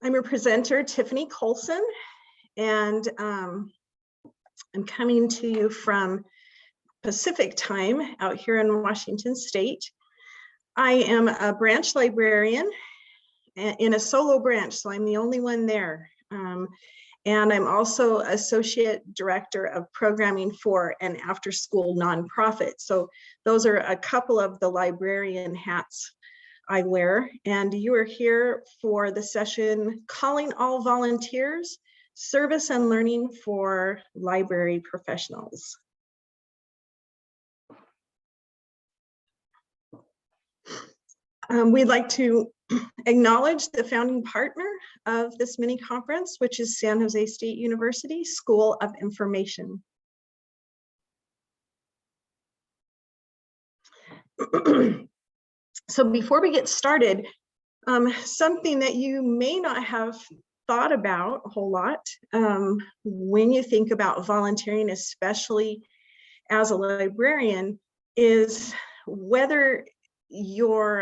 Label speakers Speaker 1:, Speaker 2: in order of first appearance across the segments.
Speaker 1: I'm your presenter, Tiffany Coulson, and I'm coming to you from Pacific time out here in Washington State. I am a branch librarian in a solo branch, so I'm the only one there. And I'm also Associate Director of Programming for an after-school nonprofit. So those are a couple of the librarian hats I wear. And you are here for the session, Calling All Volunteers, Service and Learning for Library Professionals. We'd like to acknowledge the founding partner of this mini conference, which is San Jose State University School of Information. So before we get started, something that you may not have thought about a whole lot when you think about volunteering, especially as a librarian, is whether you're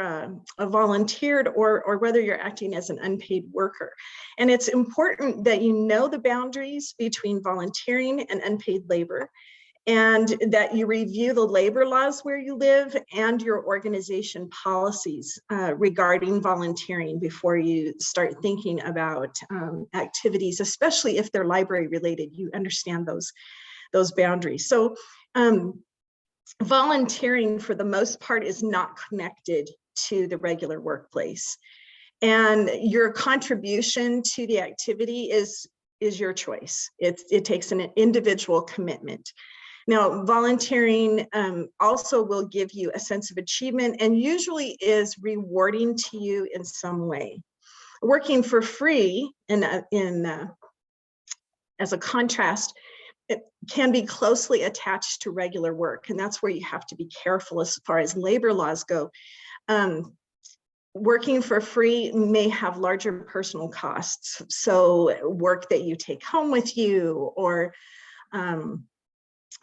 Speaker 1: a volunteered or whether you're acting as an unpaid worker. And it's important that you know the boundaries between volunteering and unpaid labor, and that you review the labor laws where you live and your organization policies regarding volunteering before you start thinking about activities, especially if they're library related. You understand those boundaries. So volunteering for the most part is not connected to the regular workplace, and your contribution to the activity is your choice. It takes an individual commitment. Now, volunteering also will give you a sense of achievement and usually is rewarding to you in some way. Working for free as a contrast, it can be closely attached to regular work, and that's where you have to be careful as far as labor laws go. Working for free may have larger personal costs, so work that you take home with you or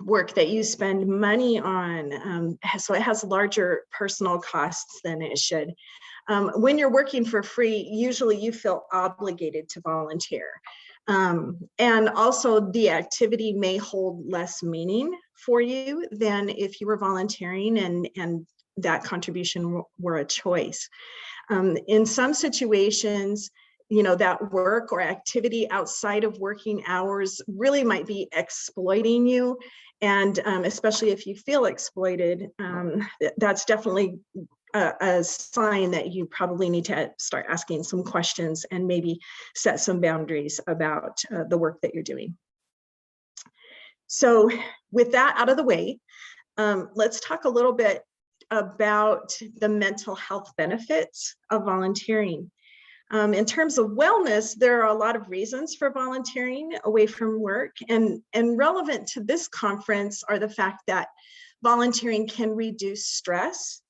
Speaker 1: work that you spend money on, so it has larger personal costs than it should. When you're working for free, usually you feel obligated to volunteer. And also the activity may hold less meaning for you than if you were volunteering and that contribution were a choice. In some situations, you know, that work or activity outside of working hours really might be exploiting you. And especially if you feel exploited, that's definitely a sign that you probably need to start asking some questions and maybe set some boundaries about the work that you're doing. So with that out of the way, let's talk a little bit about the mental health benefits of volunteering. In terms of wellness, there are a lot of reasons for volunteering away from work, and relevant to this conference are the fact that volunteering can reduce stress.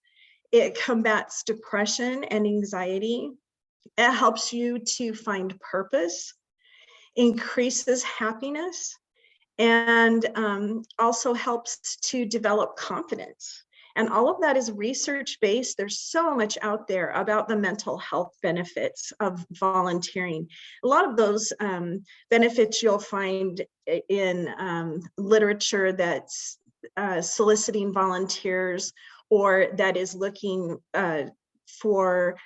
Speaker 1: It combats depression and anxiety. It helps you to find purpose, increases happiness, and also helps to develop confidence. And all of that is research-based. There's so much out there about the mental health benefits of volunteering. A lot of those benefits you'll find in literature that's soliciting volunteers or that is looking for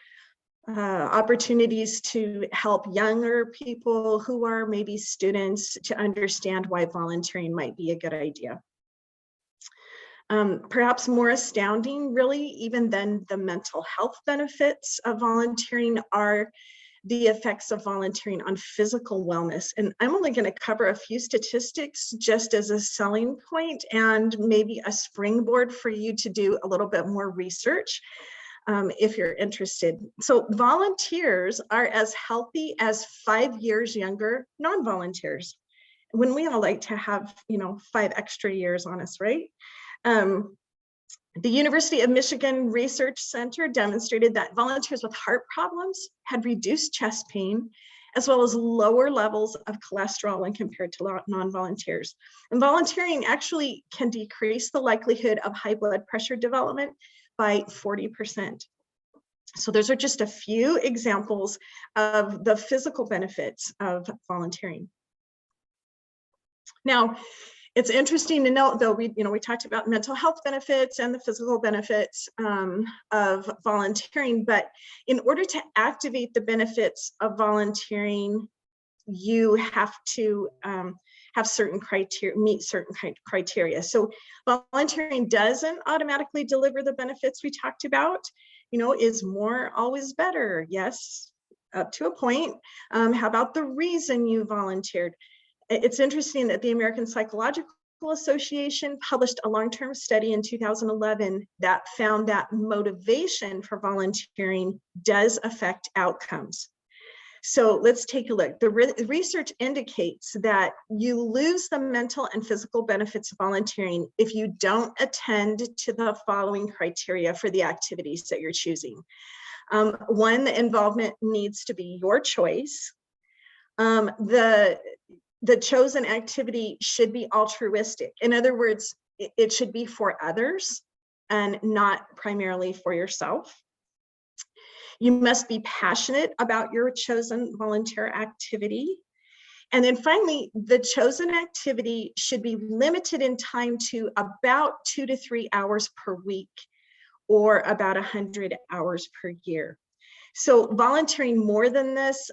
Speaker 1: opportunities to help younger people who are maybe students to understand why volunteering might be a good idea. Perhaps more astounding, really, even than the mental health benefits of volunteering are the effects of volunteering on physical wellness. And I'm only going to cover a few statistics just as a selling point and maybe a springboard for you to do a little bit more research if you're interested. So volunteers are as healthy as 5 years younger non-volunteers. When we all like to have, 5 extra years on us, right? The University of Michigan Research Center demonstrated that volunteers with heart problems had reduced chest pain, as well as lower levels of cholesterol when compared to non-volunteers. And volunteering actually can decrease the likelihood of high blood pressure development by 40%. So those are just a few examples of the physical benefits of volunteering. Now, it's interesting to note, though, we talked about mental health benefits and the physical benefits of volunteering, but in order to activate the benefits of volunteering, you have to have certain criteria, meet certain criteria. So volunteering doesn't automatically deliver the benefits we talked about. Is more always better? Yes, up to a point. How about the reason you volunteered? It's interesting that the American Psychological Association published a long-term study in 2011 that found that motivation for volunteering does affect outcomes. So let's take a look. The research indicates that you lose the mental and physical benefits of volunteering if you don't attend to the following criteria for the activities that you're choosing. One, the involvement needs to be your choice. The chosen activity should be altruistic. In other words, it should be for others and not primarily for yourself. You must be passionate about your chosen volunteer activity. And then finally, the chosen activity should be limited in time to about 2 to 3 hours per week, or about 100 hours per year. So volunteering more than this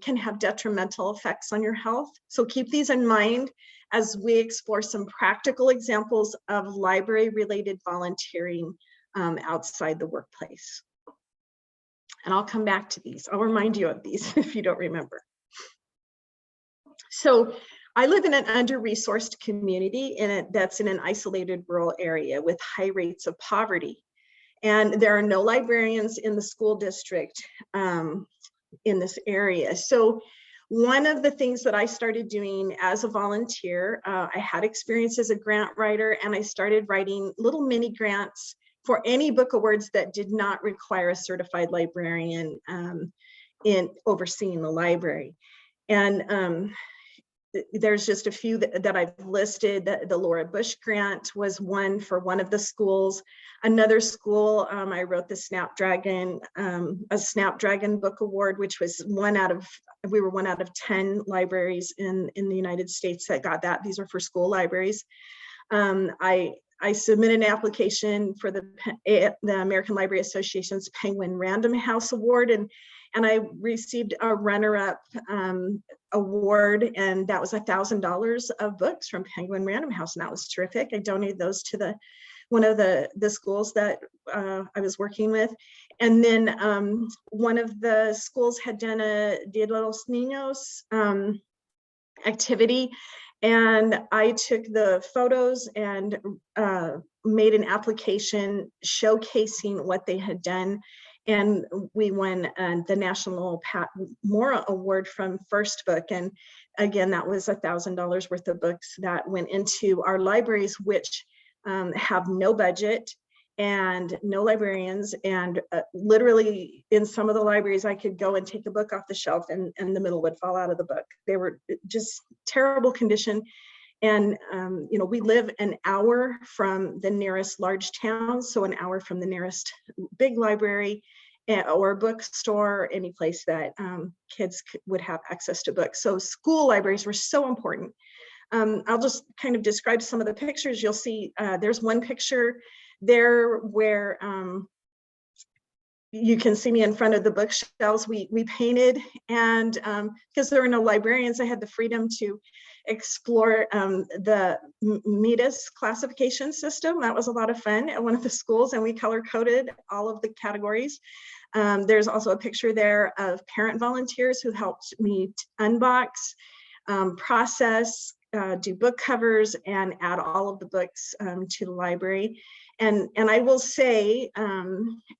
Speaker 1: can have detrimental effects on your health. So keep these in mind as we explore some practical examples of library-related volunteering outside the workplace. And I'll come back to these. I'll remind you of these if you don't remember. So I live in an under-resourced community that's in an isolated rural area with high rates of poverty. And there are no librarians in the school district in this area. So one of the things that I started doing as a volunteer, I had experience as a grant writer, and I started writing little mini grants for any book awards that did not require a certified librarian in overseeing the library. And there's just a few that I've listed. The Laura Bush grant was one for one of the schools. Another school, I wrote the Snapdragon, a Snapdragon Book Award, which was we were 1 out of 10 libraries in the United States that got that. These are for school libraries. I submitted an application for the American Library Association's Penguin Random House Award, and I received a runner-up award, and that was $1,000 of books from Penguin Random House, and that was terrific. I donated those to one of the schools that I was working with. And then one of the schools had done a Dia de los Niños activity, and I took the photos and made an application showcasing what they had done. And we won the National Pat Mora Award from First Book. And again, that was $1,000 worth of books that went into our libraries, which have no budget and no librarians. And literally in some of the libraries, I could go and take a book off the shelf and the middle would fall out of the book. They were just terrible condition. And we live an hour from the nearest large town, so an hour from the nearest big library or bookstore, any place that kids would have access to books. So school libraries were so important. I'll just kind of describe some of the pictures. You'll see there's one picture there where you can see me in front of the bookshelves. We painted, and because there were no librarians, I had the freedom to explore the MEDIS classification system. That was a lot of fun at one of the schools, and we color coded all of the categories. There's also a picture there of parent volunteers who helped me unbox, process, do book covers, and add all of the books to the library. And I will say,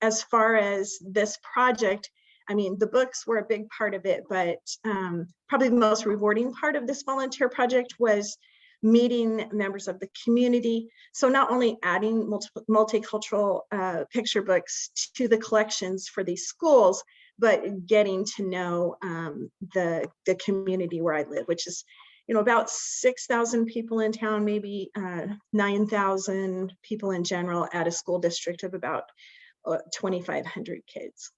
Speaker 1: as far as this project, I mean, the books were a big part of it, but probably the most rewarding part of this volunteer project was meeting members of the community. So not only adding multicultural picture books to the collections for these schools, but getting to know the community where I live, which is about 6,000 people in town, maybe 9,000 people in general at a school district of about 2,500 kids.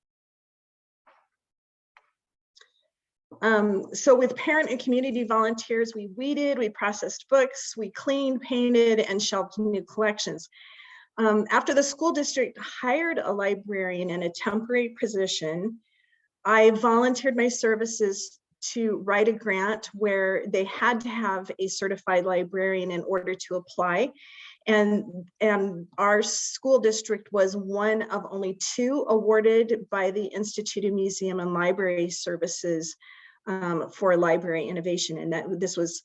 Speaker 1: So with parent and community volunteers, we weeded, we processed books, we cleaned, painted, and shelved new collections. After the school district hired a librarian in a temporary position, I volunteered my services to write a grant where they had to have a certified librarian in order to apply. And our school district was one of only 2 awarded by the Institute of Museum and Library Services for library innovation. And that this was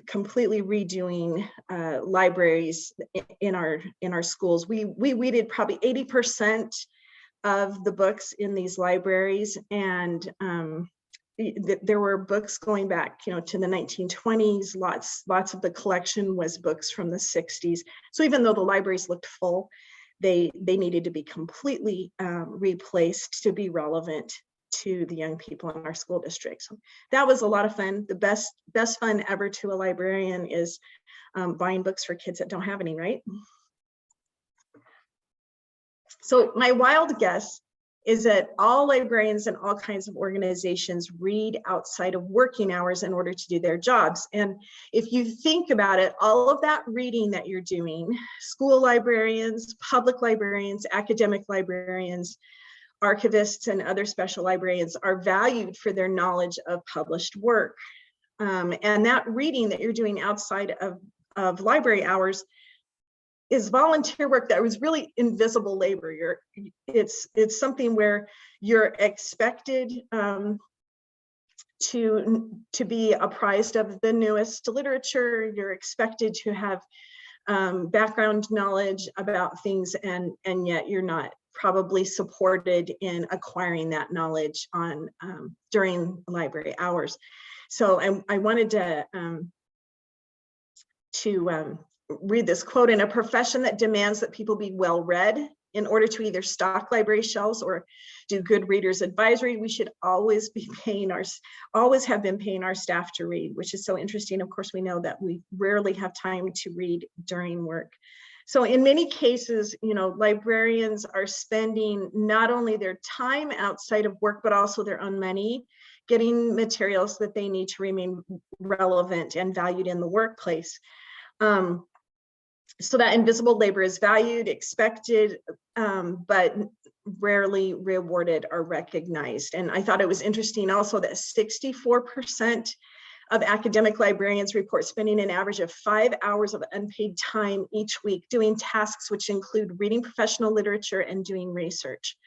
Speaker 1: completely redoing libraries in our schools. We weeded probably 80% of the books in these libraries, and there were books going back, to the 1920s. Lots of the collection was books from the 60s. So even though the libraries looked full, they needed to be completely replaced to be relevant to the young people in our school district. So that was a lot of fun. The best fun ever to a librarian is buying books for kids that don't have any, right? So my wild guess is that all librarians and all kinds of organizations read outside of working hours in order to do their jobs. And if you think about it, all of that reading that you're doing, school librarians, public librarians, academic librarians, archivists, and other special librarians are valued for their knowledge of published work. And that reading that you're doing outside of library hours is volunteer work that was really invisible labor. It's something where you're expected to be apprised of the newest literature. You're expected to have background knowledge about things, and yet you're not probably supported in acquiring that knowledge during library hours. So I wanted to read this quote: "In a profession that demands that people be well read in order to either stock library shelves or do good readers advisory, we should always have been paying our staff to read," which is so interesting. Of course, we know that we rarely have time to read during work. So in many cases, librarians are spending not only their time outside of work, but also their own money getting materials that they need to remain relevant and valued in the workplace. So that invisible labor is valued, expected, but rarely rewarded or recognized. And I thought it was interesting also that 64% of academic librarians report spending an average of 5 hours of unpaid time each week doing tasks which include reading professional literature and doing research.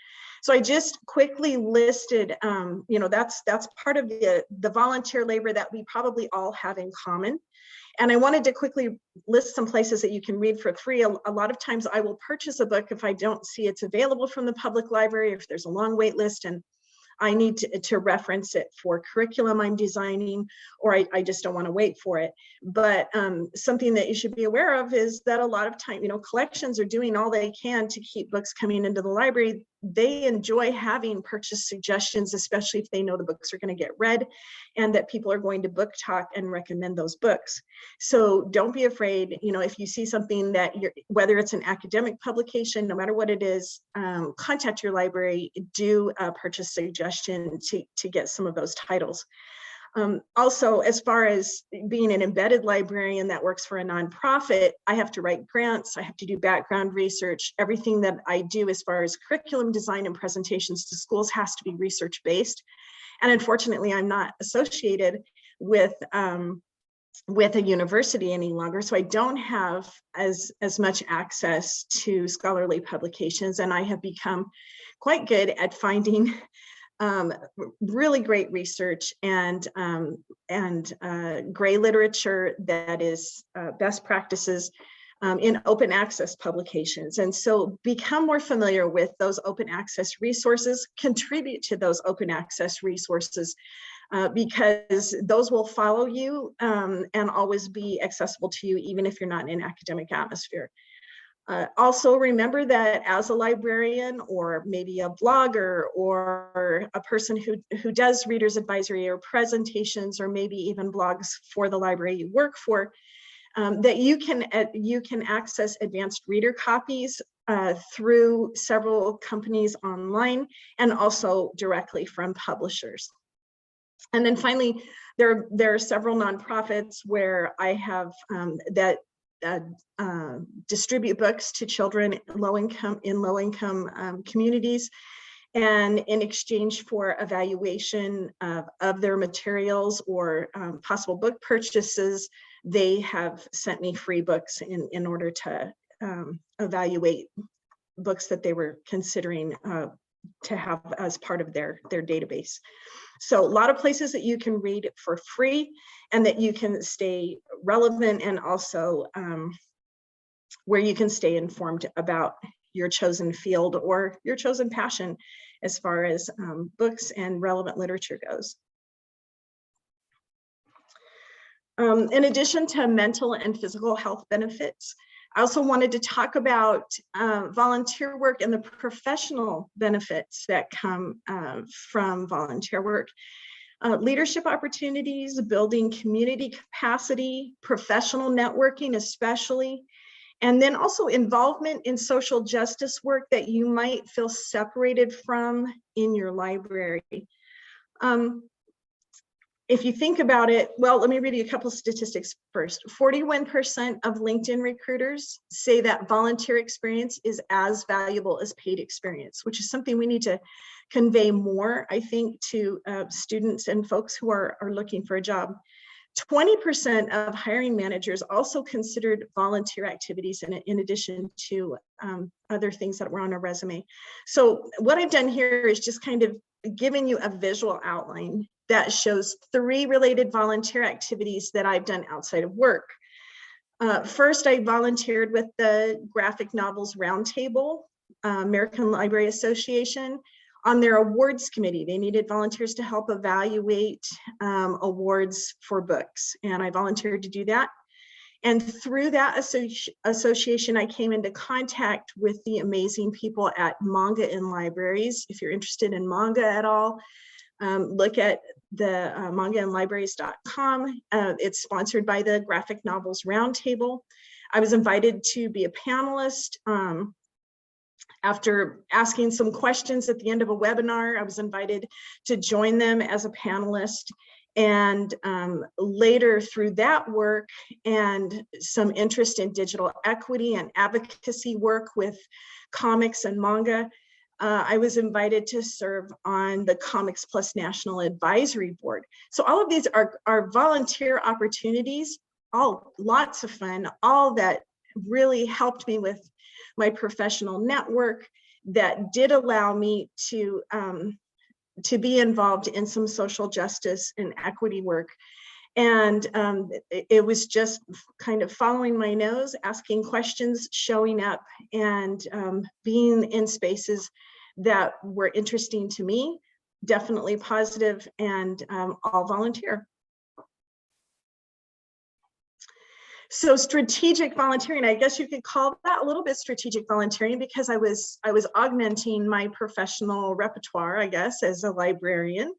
Speaker 1: So I just quickly listed, that's part of the volunteer labor that we probably all have in common. And I wanted to quickly list some places that you can read for free. A lot of times I will purchase a book if I don't see it's available from the public library, if there's a long wait list and I need to reference it for curriculum I'm designing, or I just don't want to wait for it. But something that you should be aware of is that a lot of time, collections are doing all they can to keep books coming into the library. They enjoy having purchase suggestions, especially if they know the books are going to get read and that people are going to book talk and recommend those books. So don't be afraid, if you see something that whether it's an academic publication, no matter what it is, contact your library, do a purchase suggestion to get some of those titles. Also, as far as being an embedded librarian that works for a nonprofit, I have to write grants, I have to do background research. Everything that I do as far as curriculum design and presentations to schools has to be research-based. And unfortunately, I'm not associated with a university any longer, so I don't have as much access to scholarly publications, and I have become quite good at finding really great research and gray literature that is best practices in open access publications. And so become more familiar with those open access resources, contribute to those open access resources, because those will follow you and always be accessible to you, even if you're not in an academic atmosphere. Also remember that as a librarian, or maybe a blogger, or a person who does readers advisory or presentations, or maybe even blogs for the library you work for, that you can access advanced reader copies through several companies online and also directly from publishers. And then finally, there are several nonprofits where I have that distribute books to children in low income communities. And in exchange for evaluation of their materials or possible book purchases, they have sent me free books in order to evaluate books that they were considering to have as part of their database. So a lot of places that you can read for free and that you can stay relevant, and also where you can stay informed about your chosen field or your chosen passion as far as books and relevant literature goes. In addition to mental and physical health benefits, I also wanted to talk about volunteer work and the professional benefits that come from volunteer work. Leadership opportunities, building community capacity, professional networking especially, and then also involvement in social justice work that you might feel separated from in your library. If you think about it, well, let me read you a couple statistics first. 41% of LinkedIn recruiters say that volunteer experience is as valuable as paid experience, which is something we need to convey more, I think, to students and folks who are looking for a job. 20% of hiring managers also considered volunteer activities in addition to other things that were on a resume. So what I've done here is just kind of giving you a visual outline that shows 3 related volunteer activities that I've done outside of work. First, I volunteered with the Graphic Novels Roundtable, American Library Association, on their awards committee. They needed volunteers to help evaluate awards for books, and I volunteered to do that. And through that association, I came into contact with the amazing people at Manga in Libraries. If you're interested in manga at all, look at the mangainlibraries.com. It's sponsored by the Graphic Novels Roundtable. I was invited to be a panelist. After asking some questions at the end of a webinar, I was invited to join them as a panelist. And later through that work and some interest in digital equity and advocacy work with comics and manga, I was invited to serve on the Comics Plus National Advisory Board. So all of these are volunteer opportunities, all lots of fun, all that really helped me with my professional network, that did allow me to be involved in some social justice and equity work. And it was just kind of following my nose, asking questions, showing up, and being in spaces that were interesting to me, definitely positive, and all volunteer. So strategic volunteering, I guess you could call that a little bit strategic volunteering, because I was augmenting my professional repertoire, I guess, as a librarian.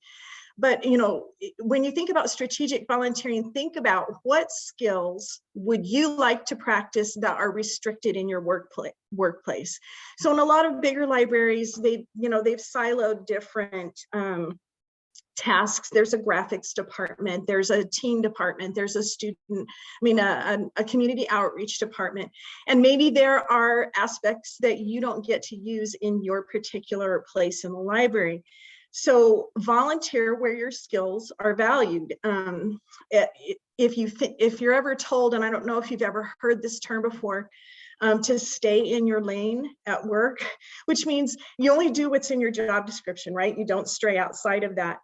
Speaker 1: But you know, when you think about strategic volunteering, think about what skills would you like to practice that are restricted in your workplace. So in a lot of bigger libraries, they've siloed different tasks. There's a graphics department, there's a teen department, there's a a community outreach department. And maybe there are aspects that you don't get to use in your particular place in the library. So volunteer where your skills are valued. If you're ever told, and I don't know if you've ever heard this term before, to stay in your lane at work, which means you only do what's in your job description, right? You don't stray outside of that.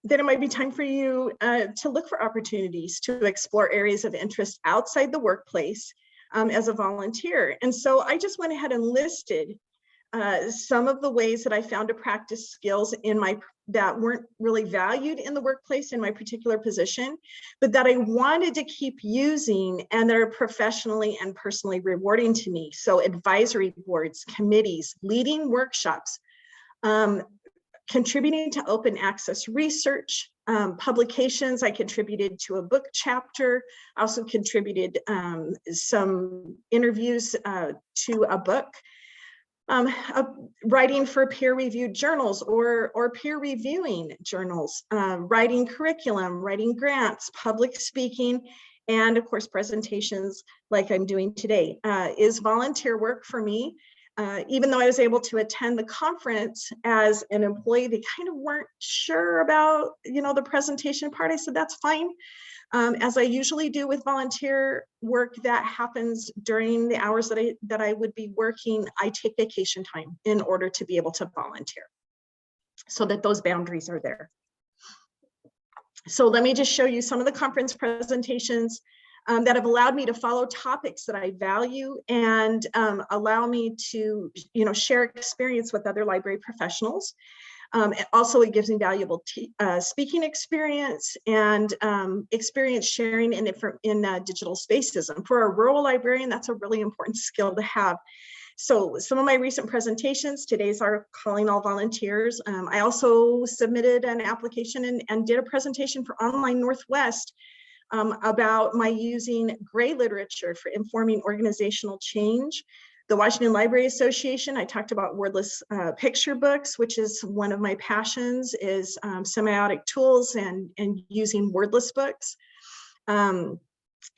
Speaker 1: Then it might be time for you to look for opportunities to explore areas of interest outside the workplace as a volunteer. And so I just went ahead and listed some of the ways that I found to practice skills that weren't really valued in the workplace in my particular position, but that I wanted to keep using and that are professionally and personally rewarding to me. So advisory boards, committees, leading workshops, contributing to open access research, publications. I contributed to a book chapter, also contributed some interviews to a book. Writing for peer-reviewed journals or peer reviewing journals, writing curriculum, writing grants, public speaking, and of course presentations like I'm doing today is volunteer work for me. Even though I was able to attend the conference as an employee, they kind of weren't sure about, the presentation part. I said, that's fine. As I usually do with volunteer work that happens during the hours that I would be working, I take vacation time in order to be able to volunteer so that those boundaries are there. So let me just show you some of the conference presentations that have allowed me to follow topics that I value and allow me to, share experience with other library professionals. Also, it gives me valuable speaking experience and experience sharing in digital spaces. And for a rural librarian, that's a really important skill to have. So some of my recent presentations, today's are calling all volunteers. I also submitted an application and did a presentation for Online Northwest about my using gray literature for informing organizational change. The Washington Library Association, I talked about wordless picture books, which is one of my passions, is semiotic tools and using wordless books.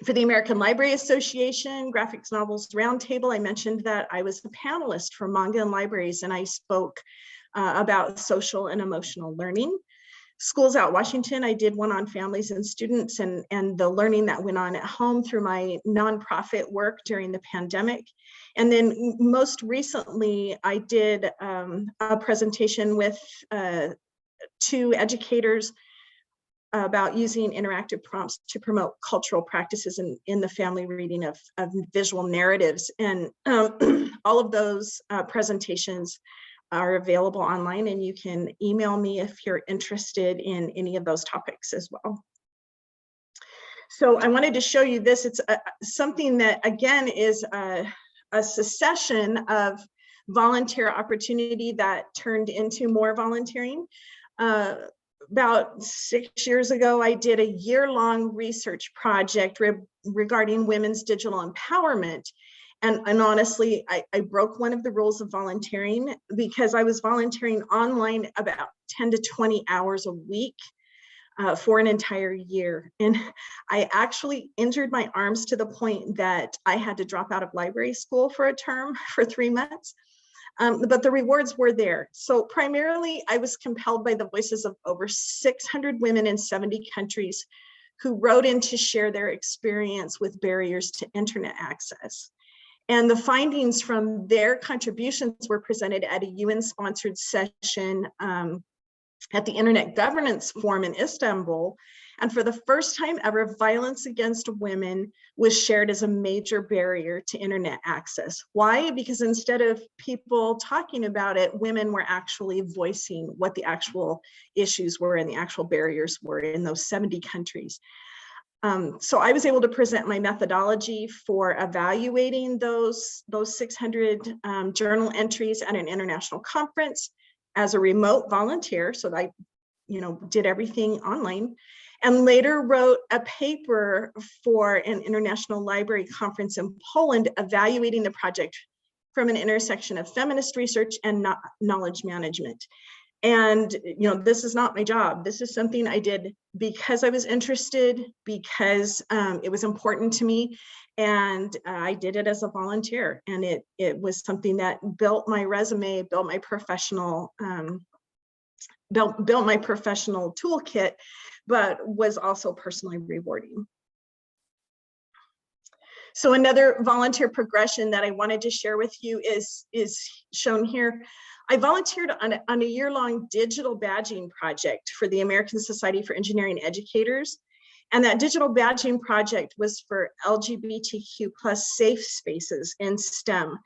Speaker 1: For the American Library Association, Graphics Novels Roundtable, I mentioned that I was a panelist for Manga and Libraries, and I spoke about social and emotional learning. Schools Out Washington, I did one on families and students and the learning that went on at home through my nonprofit work during the pandemic. And then most recently, I did a presentation with 2 educators about using interactive prompts to promote cultural practices in the family reading of visual narratives. And all of those presentations are available online, and you can email me if you're interested in any of those topics as well. So I wanted to show you this. It's something that, again, is a succession of volunteer opportunity that turned into more volunteering. About 6 years ago, I did a year-long research project regarding women's digital empowerment. And honestly, I broke one of the rules of volunteering because I was volunteering online about 10 to 20 hours a week for an entire year. And I actually injured my arms to the point that I had to drop out of library school for a term for 3 months. But the rewards were there. So primarily, I was compelled by the voices of over 600 women in 70 countries who wrote in to share their experience with barriers to internet access. And the findings from their contributions were presented at a UN-sponsored session at the Internet Governance Forum in Istanbul. And for the first time ever, violence against women was shared as a major barrier to internet access. Why? Because instead of people talking about it, women were actually voicing what the actual issues were and the actual barriers were in those 70 countries. So I was able to present my methodology for evaluating those 600 journal entries at an international conference as a remote volunteer. So I, did everything online, and later wrote a paper for an international library conference in Poland, evaluating the project from an intersection of feminist research and knowledge management. And, this is not my job. This is something I did because I was interested, because it was important to me. And I did it as a volunteer. And it was something that built my resume, built my professional toolkit, but was also personally rewarding. So another volunteer progression that I wanted to share with you is shown here. I volunteered on a year-long digital badging project for the American Society for Engineering Educators. And that digital badging project was for LGBTQ+ safe spaces in STEM.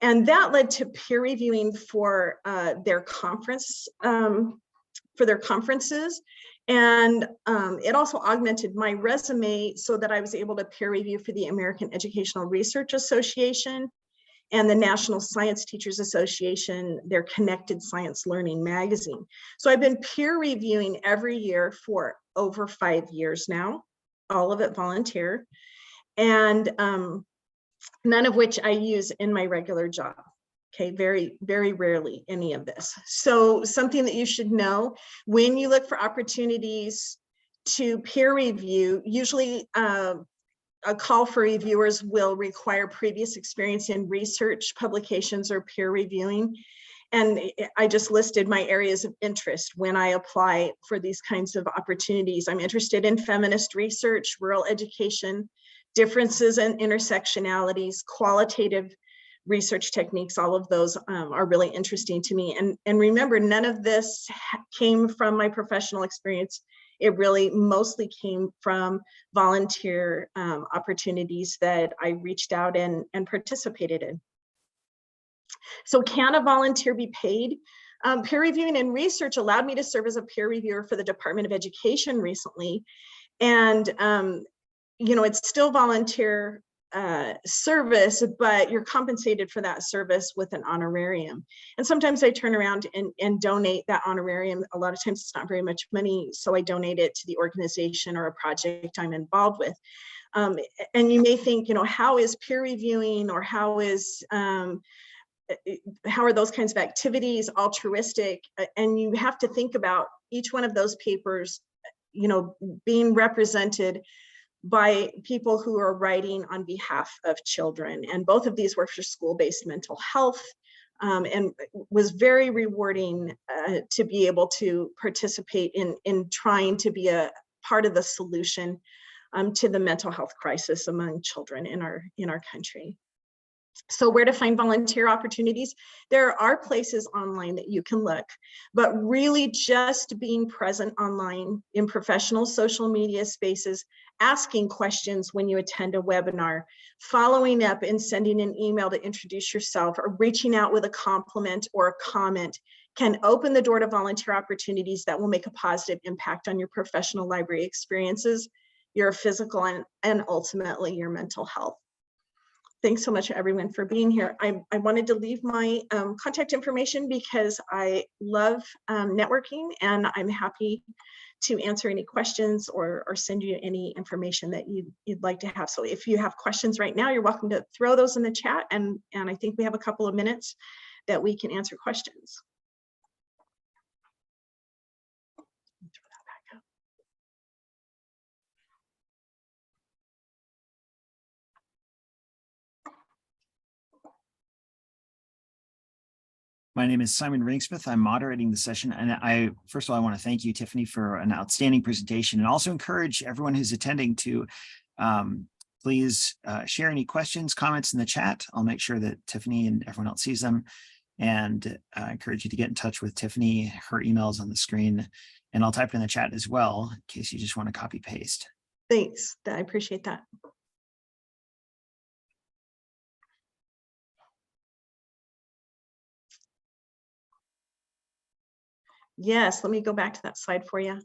Speaker 1: And that led to peer reviewing for their conferences. And it also augmented my resume so that I was able to peer review for the American Educational Research Association and the National Science Teachers Association, their Connected Science Learning magazine. So I've been peer reviewing every year for over 5 years now, all of it volunteer, and none of which I use in my regular job. Okay, very, very rarely any of this. So something that you should know when you look for opportunities to peer review, usually a call for reviewers will require previous experience in research, publications, or peer reviewing. And I just listed my areas of interest when I apply for these kinds of opportunities. I'm interested in feminist research, rural education, differences and intersectionalities, qualitative research techniques. All of those are really interesting to me. And remember, none of this came from my professional experience. It really mostly came from volunteer opportunities that I reached out and participated in. So can a volunteer be paid? Peer reviewing and research allowed me to serve as a peer reviewer for the Department of Education recently. And, you know, it's still volunteer service, but you're compensated for that service with an honorarium. And sometimes I turn around and donate that honorarium. A lot of times it's not very much money, so I donate it to the organization or a project I'm involved with. And you may think, you know, how is peer reviewing, or how are those kinds of activities altruistic? And you have to think about each one of those papers, you know, being represented by people who are writing on behalf of children. And both of these were for school-based mental health, and was very rewarding to be able to participate in trying to be a part of the solution to the mental health crisis among children in our country. So where to find volunteer opportunities? There are places online that you can look, but really just being present online in professional social media spaces, asking questions when you attend a webinar, following up and sending an email to introduce yourself, or reaching out with a compliment or a comment can open the door to volunteer opportunities that will make a positive impact on your professional library experiences, your physical and ultimately your mental health. Thanks so much, everyone, for being here. I wanted to leave my contact information because I love networking, and I'm happy to answer any questions or send you any information that you'd like to have. So if you have questions right now, you're welcome to throw those in the chat, and I think we have a couple of minutes that we can answer questions.
Speaker 2: My name is Simon Ringsmith. I'm moderating the session. And first of all, I want to thank you, Tiffany, for an outstanding presentation, and also encourage everyone who's attending to please share any questions, comments in the chat. I'll make sure that Tiffany and everyone else sees them. And I encourage you to get in touch with Tiffany. Her email is on the screen, and I'll type it in the chat as well in case you just want to copy paste.
Speaker 1: Thanks. I appreciate that. Yes, let me go back to that slide for you.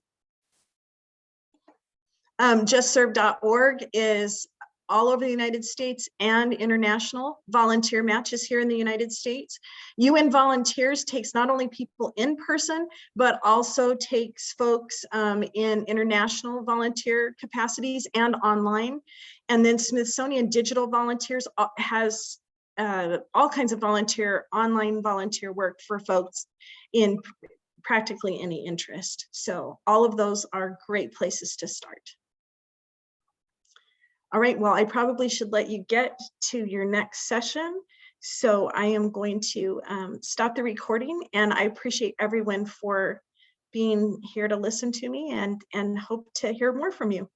Speaker 1: JustServe.org is all over the United States and international. Volunteer matches here in the United States. UN Volunteers takes not only people in person, but also takes folks in international volunteer capacities and online. And then Smithsonian Digital Volunteers has all kinds of online volunteer work for folks in practically any interest. So all of those are great places to start. All right, well, I probably should let you get to your next session. So I am going to stop the recording, and I appreciate everyone for being here to listen to me, and hope to hear more from you.